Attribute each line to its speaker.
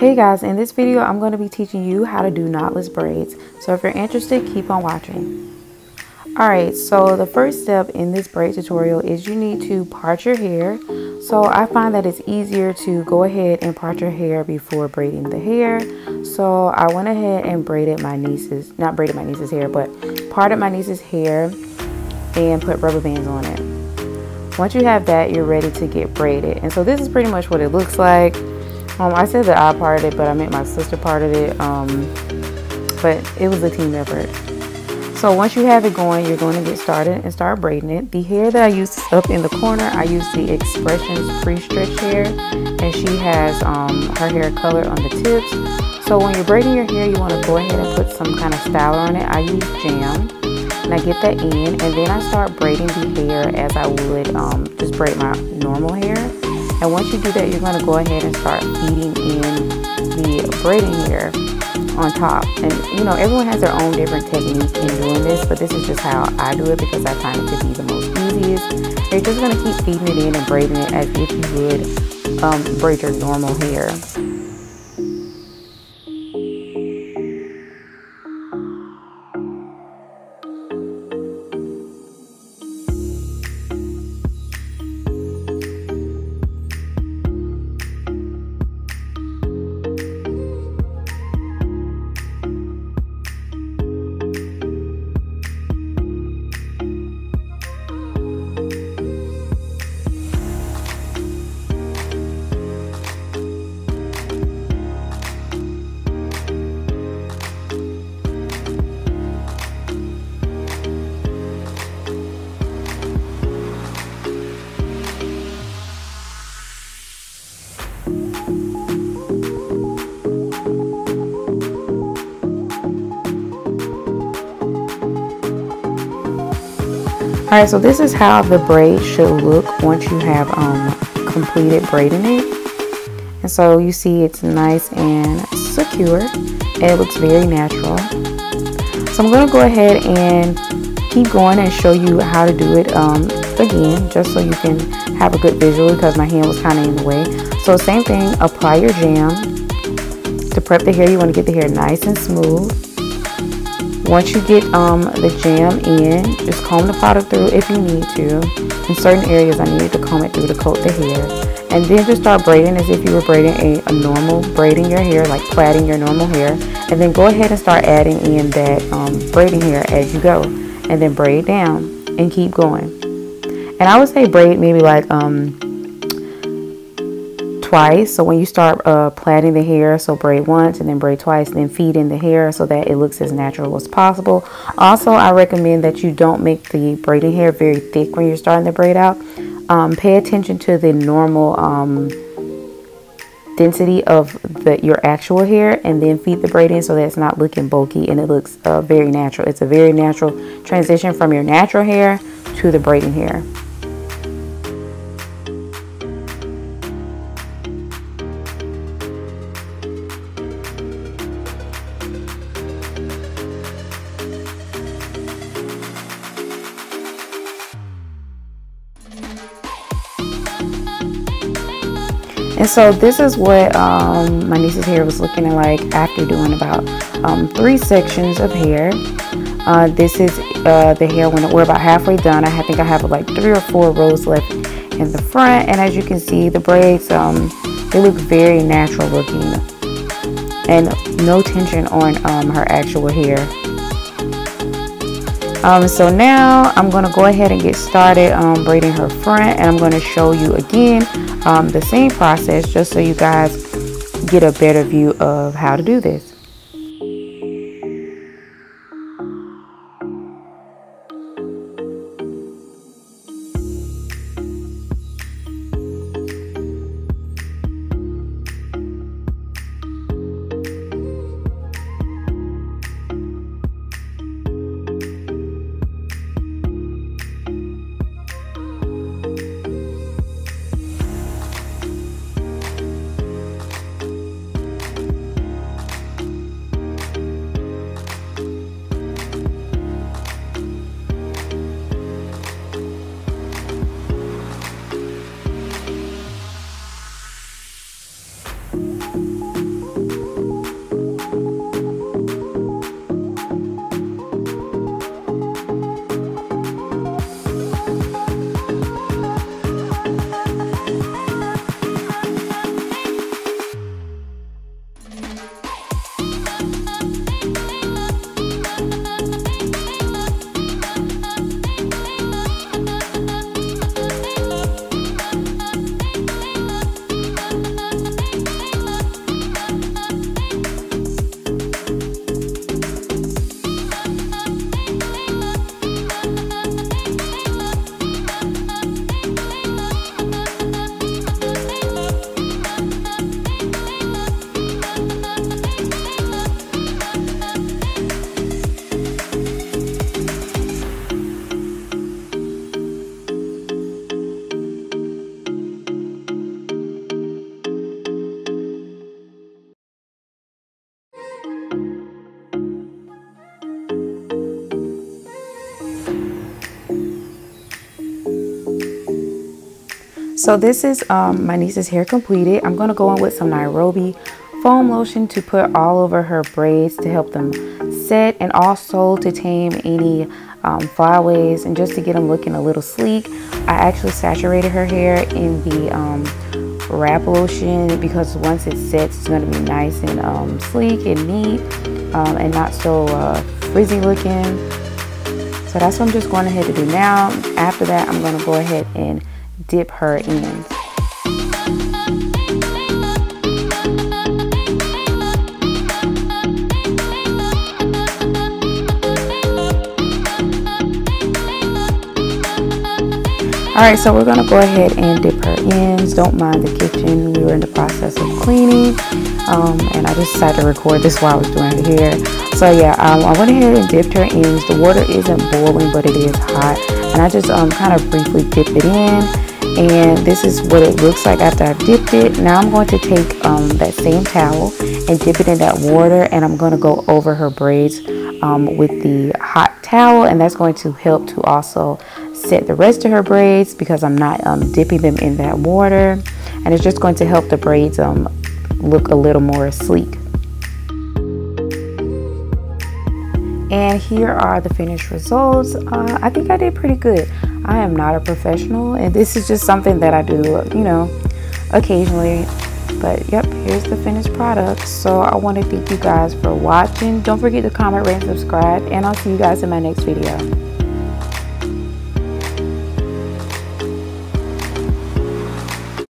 Speaker 1: Hey guys, in this video I'm going to be teaching you how to do knotless braids. So if you're interested, keep on watching. Alright, so the first step in this braid tutorial is you need to part your hair. So I find that it's easier to go ahead and part your hair before braiding the hair. So I went ahead and braided my niece's, not braided my niece's hair, but parted my niece's hair and put rubber bands on it. Once you have that, you're ready to get braided. And so this is pretty much what it looks like. I said that I parted it, but I meant my sister parted it, but it was a team effort. So once you have it going, you're going to get started and start braiding it. The hair that I used up in the corner, I used the Expressions pre-stretch hair, and she has her hair color on the tips. So when you're braiding your hair, you want to go ahead and put some kind of styler on it. I use jam, and I get that in, and then I start braiding the hair as I would just braid my normal hair. And once you do that, you're going to go ahead and start feeding in the braiding hair on top. And you know, everyone has their own different techniques in doing this, but this is just how I do it because I find it to be the most easiest. You're just going to keep feeding it in and braiding it as if you would braid your normal hair. Alright, so this is how the braid should look once you have completed braiding it. And so you see it's nice and secure, and it looks very natural. So I'm going to go ahead and keep going and show you how to do it again, just so you can have a good visual because my hand was kind of in the way. So same thing, apply your jam. To prep the hair, you want to get the hair nice and smooth. Once you get the jam in, just comb the product through if you need to. In certain areas I needed to comb it through to coat the hair. And then just start braiding as if you were braiding a normal, braiding your hair, like plaiting your normal hair. And then go ahead and start adding in that braiding hair as you go. And then braid down and keep going. And I would say braid maybe like twice. So when you start plaiting the hair, so braid once and then braid twice, then feed in the hair so that it looks as natural as possible. Also, I recommend that you don't make the braiding hair very thick when you're starting to braid out. Pay attention to the normal density of your actual hair, and then feed the braid in so that it's not looking bulky and it looks very natural. It's a very natural transition from your natural hair to the braiding hair. And so this is what my niece's hair was looking like after doing about 3 sections of hair. This is the hair when we're about halfway done. I think I have like 3 or 4 rows left in the front. And as you can see, the braids, they look very natural looking. And no tension on her actual hair. So now I'm going to go ahead and get started braiding her front, and I'm going to show you again the same process just so you guys get a better view of how to do this. So this is my niece's hair completed. I'm going to go in with some Nairobi foam lotion to put all over her braids to help them set, and also to tame any flyaways and just to get them looking a little sleek. I actually saturated her hair in the wrap lotion because once it sets, it's going to be nice and sleek and neat and not so frizzy looking. So that's what I'm just going ahead to do now. After that, I'm going to go ahead and dip her ends. Alright, so we're going to go ahead and dip her ends. Don't mind the kitchen. We were in the process of cleaning. And I just decided to record this while I was doing her hair. So yeah, I went ahead and dipped her ends. The water isn't boiling, but it is hot. And I just kind of briefly dipped it in. And this is what it looks like after I've dipped it. Now I'm going to take that same towel and dip it in that water. And I'm going to go over her braids with the hot towel. And that's going to help to also set the rest of her braids because I'm not dipping them in that water. And it's just going to help the braids look a little more sleek. And here are the finished results. I think I did pretty good. I am not a professional, and this is just something that I do, you know, occasionally. But yep, here's the finished product. So I want to thank you guys for watching. Don't forget to comment, rate, and subscribe, and I'll see you guys in my next video.